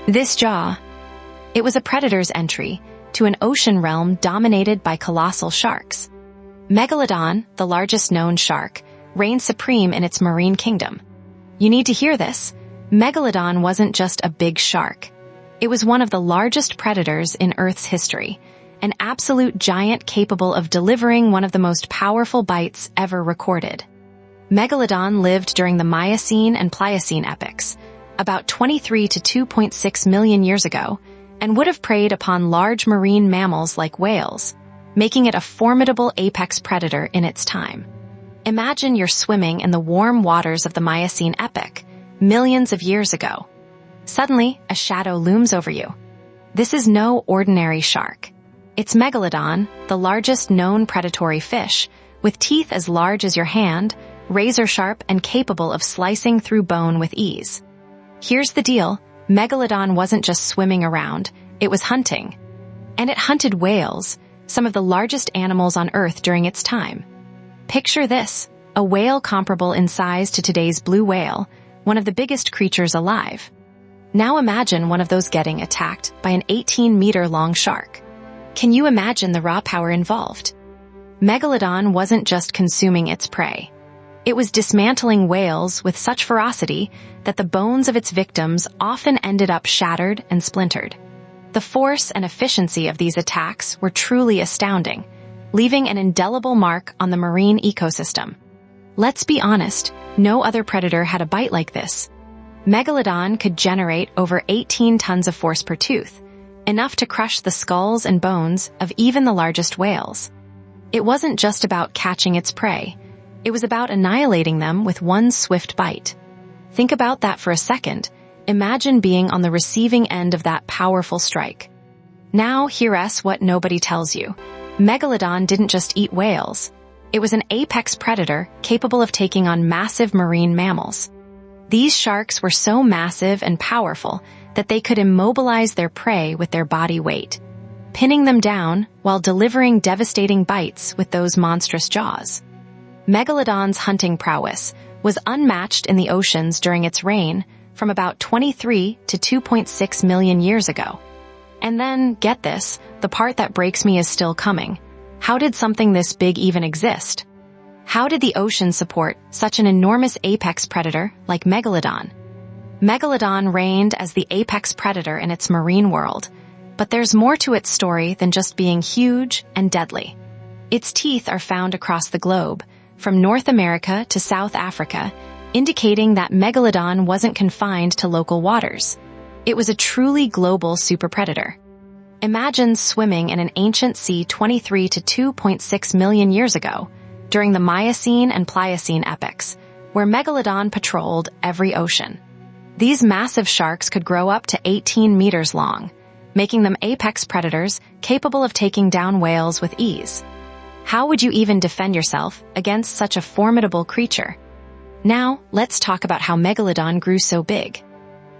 This jaw, it was a predator's entry to an ocean realm dominated by colossal sharks. Megalodon, the largest known shark, reigned supreme in its marine kingdom. You need to hear this. Megalodon wasn't just a big shark. It was one of the largest predators in Earth's history, an absolute giant capable of delivering one of the most powerful bites ever recorded. Megalodon lived during the Miocene and Pliocene epochs, about 23 to 2.6 million years ago, and would have preyed upon large marine mammals like whales, making it a formidable apex predator in its time. Imagine you're swimming in the warm waters of the Miocene epoch, millions of years ago. Suddenly, a shadow looms over you. This is no ordinary shark. It's Megalodon, the largest known predatory fish, with teeth as large as your hand, razor-sharp and capable of slicing through bone with ease. Here's the deal. Megalodon wasn't just swimming around, it was hunting. And it hunted whales, some of the largest animals on Earth during its time. Picture this, a whale comparable in size to today's blue whale, one of the biggest creatures alive. Now imagine one of those getting attacked by an 18-meter-long shark. Can you imagine the raw power involved? Megalodon wasn't just consuming its prey. It was dismantling whales with such ferocity that the bones of its victims often ended up shattered and splintered. The force and efficiency of these attacks were truly astounding, leaving an indelible mark on the marine ecosystem. Let's be honest, no other predator had a bite like this. Megalodon could generate over 18 tons of force per tooth, enough to crush the skulls and bones of even the largest whales. It wasn't just about catching its prey. It was about annihilating them with one swift bite. Think about that for a second. Imagine being on the receiving end of that powerful strike. Now hear us what nobody tells you. Megalodon didn't just eat whales. It was an apex predator capable of taking on massive marine mammals. These sharks were so massive and powerful that they could immobilize their prey with their body weight, pinning them down while delivering devastating bites with those monstrous jaws. Megalodon's hunting prowess was unmatched in the oceans during its reign from about 23 to 2.6 million years ago. And then, get this, the part that breaks me is still coming. How did something this big even exist? How did the ocean support such an enormous apex predator like Megalodon? Megalodon reigned as the apex predator in its marine world, but there's more to its story than just being huge and deadly. Its teeth are found across the globe, from North America to South Africa, indicating that Megalodon wasn't confined to local waters. It was a truly global superpredator. Imagine swimming in an ancient sea 23 to 2.6 million years ago, during the Miocene and Pliocene epochs, where Megalodon patrolled every ocean. These massive sharks could grow up to 18 meters long, making them apex predators capable of taking down whales with ease. How would you even defend yourself against such a formidable creature? Now, let's talk about how Megalodon grew so big.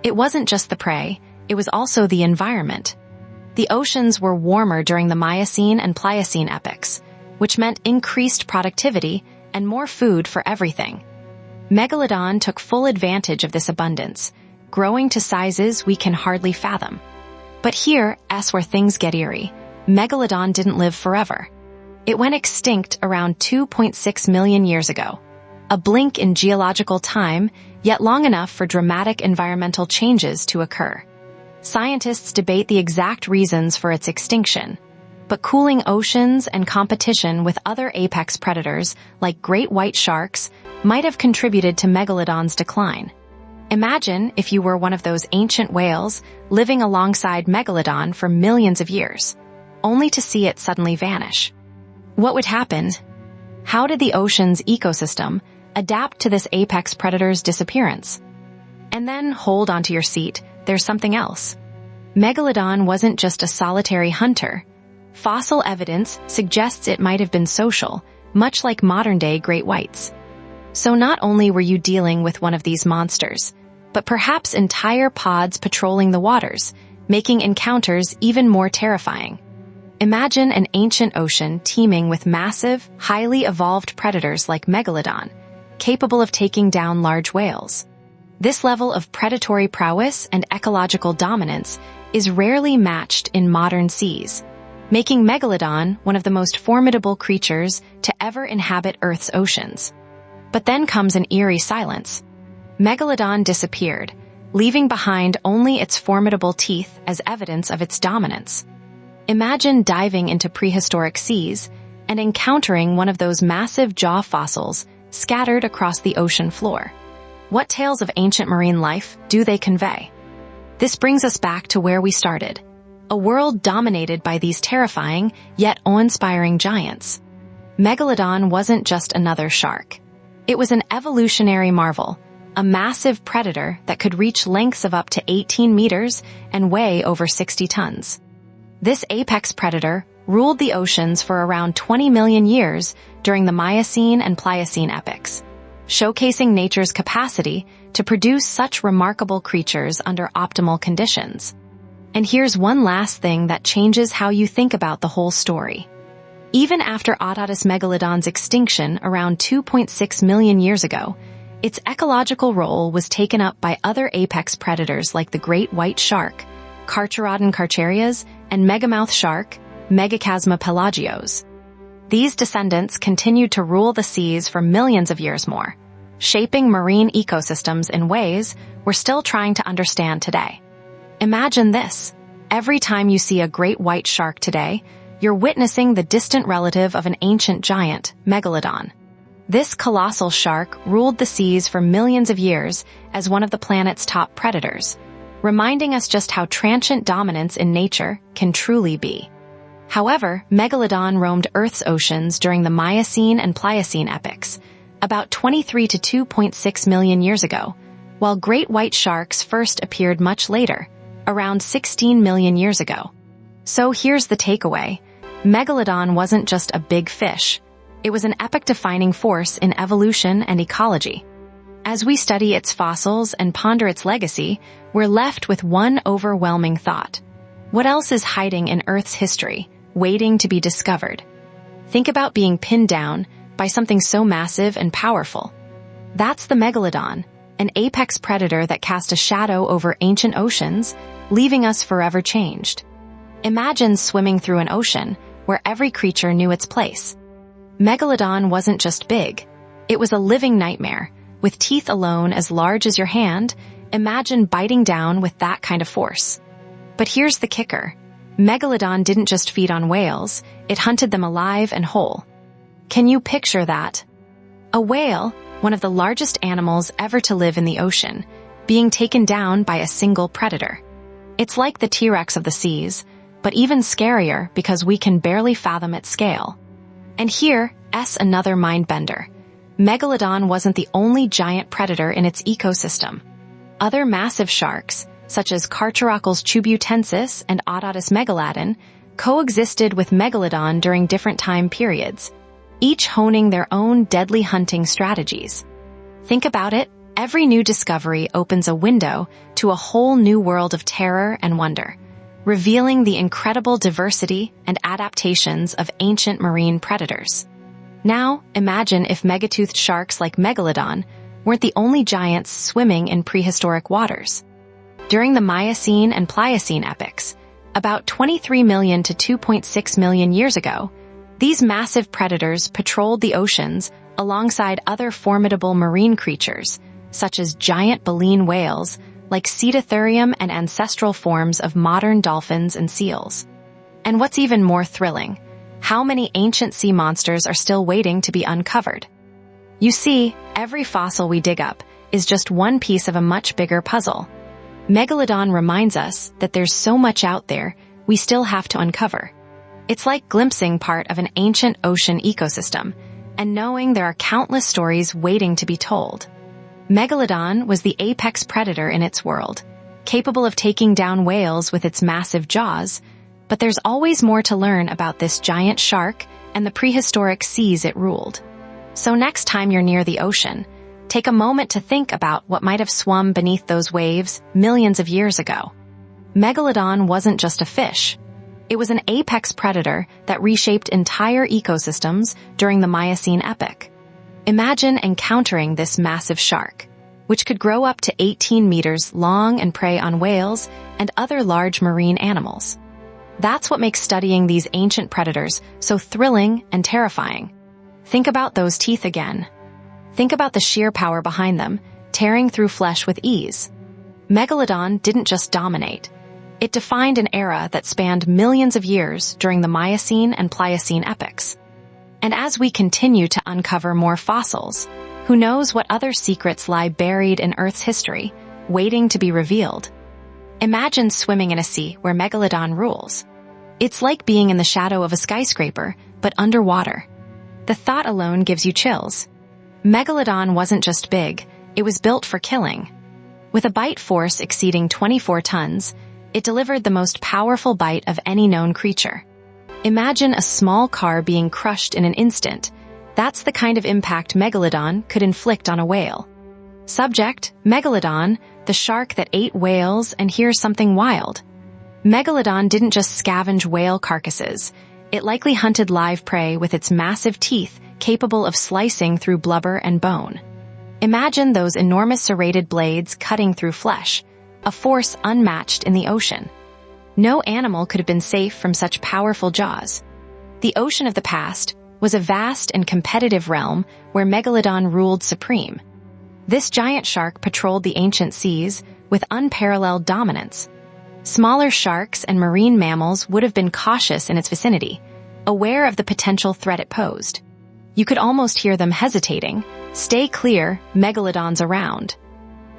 It wasn't just the prey, it was also the environment. The oceans were warmer during the Miocene and Pliocene epochs, which meant increased productivity and more food for everything. Megalodon took full advantage of this abundance, growing to sizes we can hardly fathom. But here's where things get eerie. Megalodon didn't live forever. It went extinct around 2.6 million years ago. A blink in geological time, yet long enough for dramatic environmental changes to occur. Scientists debate the exact reasons for its extinction, but cooling oceans and competition with other apex predators like great white sharks might have contributed to Megalodon's decline. Imagine if you were one of those ancient whales living alongside Megalodon for millions of years, only to see it suddenly vanish. What would happen? How did the ocean's ecosystem adapt to this apex predator's disappearance? And then hold onto your seat, there's something else. Megalodon wasn't just a solitary hunter. Fossil evidence suggests it might have been social, much like modern-day great whites. So not only were you dealing with one of these monsters, but perhaps entire pods patrolling the waters, making encounters even more terrifying. Imagine an ancient ocean teeming with massive, highly evolved predators like Megalodon, capable of taking down large whales. This level of predatory prowess and ecological dominance is rarely matched in modern seas, making Megalodon one of the most formidable creatures to ever inhabit Earth's oceans. But then comes an eerie silence. Megalodon disappeared, leaving behind only its formidable teeth as evidence of its dominance. Imagine diving into prehistoric seas and encountering one of those massive jaw fossils scattered across the ocean floor. What tales of ancient marine life do they convey? This brings us back to where we started, a world dominated by these terrifying yet awe-inspiring giants. Megalodon wasn't just another shark. It was an evolutionary marvel, a massive predator that could reach lengths of up to 18 meters and weigh over 60 tons. This apex predator ruled the oceans for around 20 million years during the Miocene and Pliocene epochs, showcasing nature's capacity to produce such remarkable creatures under optimal conditions. And here's one last thing that changes how you think about the whole story. Even after Ototus megalodon's extinction around 2.6 million years ago, its ecological role was taken up by other apex predators like the great white shark, Carcharodon carcharias, and megamouth shark, Megachasma pelagios. These descendants continued to rule the seas for millions of years more, shaping marine ecosystems in ways we're still trying to understand today. Imagine this. Every time you see a great white shark today, you're witnessing the distant relative of an ancient giant, Megalodon. This colossal shark ruled the seas for millions of years as one of the planet's top predators, reminding us just how transient dominance in nature can truly be. However, Megalodon roamed Earth's oceans during the Miocene and Pliocene epochs, about 23 to 2.6 million years ago, while great white sharks first appeared much later, around 16 million years ago. So here's the takeaway. Megalodon wasn't just a big fish. It was an epoch-defining force in evolution and ecology. As we study its fossils and ponder its legacy, we're left with one overwhelming thought. What else is hiding in Earth's history, waiting to be discovered? Think about being pinned down by something so massive and powerful. That's the Megalodon, an apex predator that cast a shadow over ancient oceans, leaving us forever changed. Imagine swimming through an ocean where every creature knew its place. Megalodon wasn't just big. It was a living nightmare. With teeth alone as large as your hand, imagine biting down with that kind of force. But here's the kicker. Megalodon didn't just feed on whales, it hunted them alive and whole. Can you picture that? A whale, one of the largest animals ever to live in the ocean, being taken down by a single predator. It's like the T-Rex of the seas, but even scarier because we can barely fathom its scale. And here's another mind-bender. Megalodon wasn't the only giant predator in its ecosystem. Other massive sharks, such as Carcharodon tubutensis and Ototus megalodon, coexisted with Megalodon during different time periods, each honing their own deadly hunting strategies. Think about it, every new discovery opens a window to a whole new world of terror and wonder, revealing the incredible diversity and adaptations of ancient marine predators. Now, imagine if megatoothed sharks like Megalodon weren't the only giants swimming in prehistoric waters. During the Miocene and Pliocene epochs, about 23 million to 2.6 million years ago, these massive predators patrolled the oceans alongside other formidable marine creatures, such as giant baleen whales like Cetatherium and ancestral forms of modern dolphins and seals. And what's even more thrilling, how many ancient sea monsters are still waiting to be uncovered? You see, every fossil we dig up is just one piece of a much bigger puzzle. Megalodon reminds us that there's so much out there we still have to uncover. It's like glimpsing part of an ancient ocean ecosystem and knowing there are countless stories waiting to be told. Megalodon was the apex predator in its world, capable of taking down whales with its massive jaws, but there's always more to learn about this giant shark and the prehistoric seas it ruled. So next time you're near the ocean, take a moment to think about what might have swum beneath those waves millions of years ago. Megalodon wasn't just a fish. It was an apex predator that reshaped entire ecosystems during the Miocene epoch. Imagine encountering this massive shark. which could grow up to 18 meters long and prey on whales and other large marine animals. That's what makes studying these ancient predators so thrilling and terrifying. Think about those teeth again. Think about the sheer power behind them, tearing through flesh with ease. Megalodon didn't just dominate. It defined an era that spanned millions of years during the Miocene and Pliocene epochs. And as we continue to uncover more fossils, who knows what other secrets lie buried in Earth's history, waiting to be revealed? Imagine swimming in a sea where Megalodon rules. It's like being in the shadow of a skyscraper, but underwater. The thought alone gives you chills. Megalodon wasn't just big, it was built for killing. With a bite force exceeding 24 tons, it delivered the most powerful bite of any known creature. Imagine a small car being crushed in an instant. That's the kind of impact Megalodon could inflict on a whale. Subject: Megalodon, the shark that ate whales, and here's something wild. Megalodon didn't just scavenge whale carcasses. It likely hunted live prey with its massive teeth capable of slicing through blubber and bone. Imagine those enormous serrated blades cutting through flesh, a force unmatched in the ocean. No animal could have been safe from such powerful jaws. The ocean of the past was a vast and competitive realm where Megalodon ruled supreme. This giant shark patrolled the ancient seas with unparalleled dominance. Smaller sharks and marine mammals would have been cautious in its vicinity, aware of the potential threat it posed. You could almost hear them hesitating. Stay clear, Megalodon's around.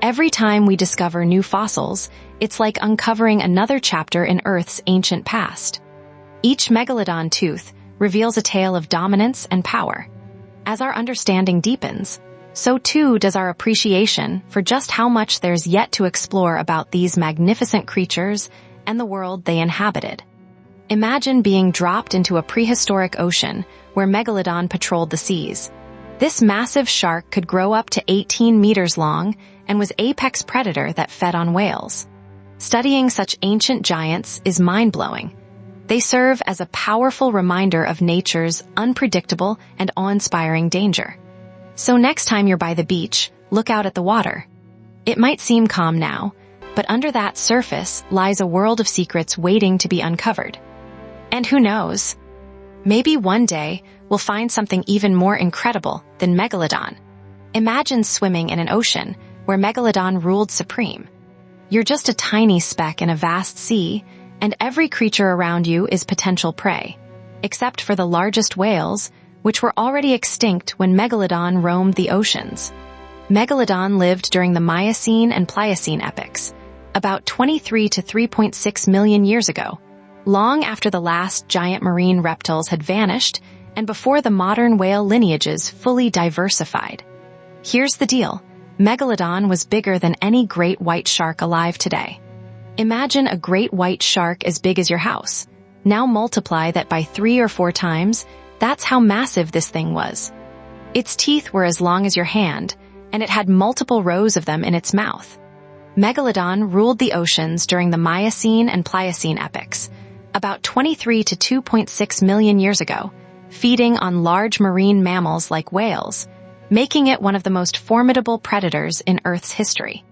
Every time we discover new fossils, it's like uncovering another chapter in Earth's ancient past. Each Megalodon tooth reveals a tale of dominance and power. As our understanding deepens, so too does our appreciation for just how much there's yet to explore about these magnificent creatures and the world they inhabited. Imagine being dropped into a prehistoric ocean where Megalodon patrolled the seas. This massive shark could grow up to 18 meters long and was apex predator that fed on whales. Studying such ancient giants is mind-blowing. They serve as a powerful reminder of nature's unpredictable and awe-inspiring danger. So next time you're by the beach, look out at the water. It might seem calm now, but under that surface lies a world of secrets waiting to be uncovered. And who knows? Maybe one day we'll find something even more incredible than Megalodon. Imagine swimming in an ocean where Megalodon ruled supreme. You're just a tiny speck in a vast sea, and every creature around you is potential prey, except for the largest whales, which were already extinct when Megalodon roamed the oceans. Megalodon lived during the Miocene and Pliocene epochs, about 23 to 3.6 million years ago, long after the last giant marine reptiles had vanished and before the modern whale lineages fully diversified. Here's the deal. Megalodon was bigger than any great white shark alive today. Imagine a great white shark as big as your house. Now multiply that by 3 or 4 times. That's how massive this thing was. Its teeth were as long as your hand, and it had multiple rows of them in its mouth. Megalodon ruled the oceans during the Miocene and Pliocene epochs, about 23 to 2.6 million years ago, feeding on large marine mammals like whales, making it one of the most formidable predators in Earth's history.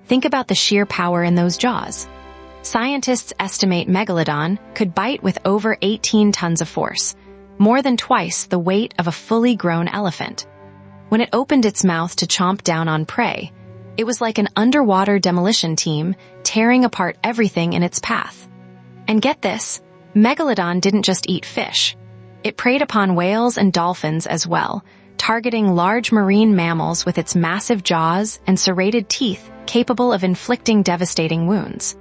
Think about the sheer power in those jaws. Scientists estimate Megalodon could bite with over 18 tons of force, more than twice the weight of a fully grown elephant. When it opened its mouth to chomp down on prey, it was like an underwater demolition team tearing apart everything in its path. And get this, Megalodon didn't just eat fish. It preyed upon whales and dolphins as well, targeting large marine mammals with its massive jaws and serrated teeth capable of inflicting devastating wounds.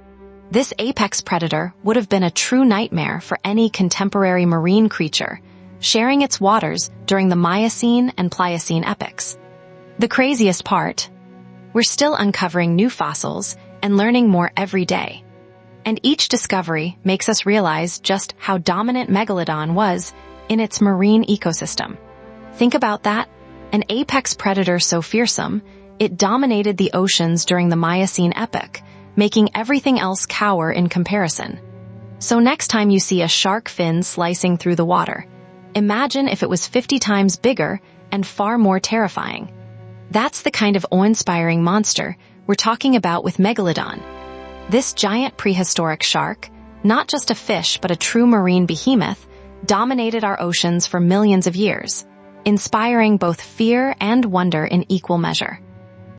This apex predator would have been a true nightmare for any contemporary marine creature, sharing its waters during the Miocene and Pliocene epochs. The craziest part? We're still uncovering new fossils and learning more every day. And each discovery makes us realize just how dominant Megalodon was in its marine ecosystem. Think about that. An apex predator so fearsome, it dominated the oceans during the Miocene epoch, making everything else cower in comparison. So next time you see a shark fin slicing through the water, imagine if it was 50 times bigger and far more terrifying. That's the kind of awe-inspiring monster we're talking about with Megalodon. This giant prehistoric shark, not just a fish but a true marine behemoth, dominated our oceans for millions of years, inspiring both fear and wonder in equal measure.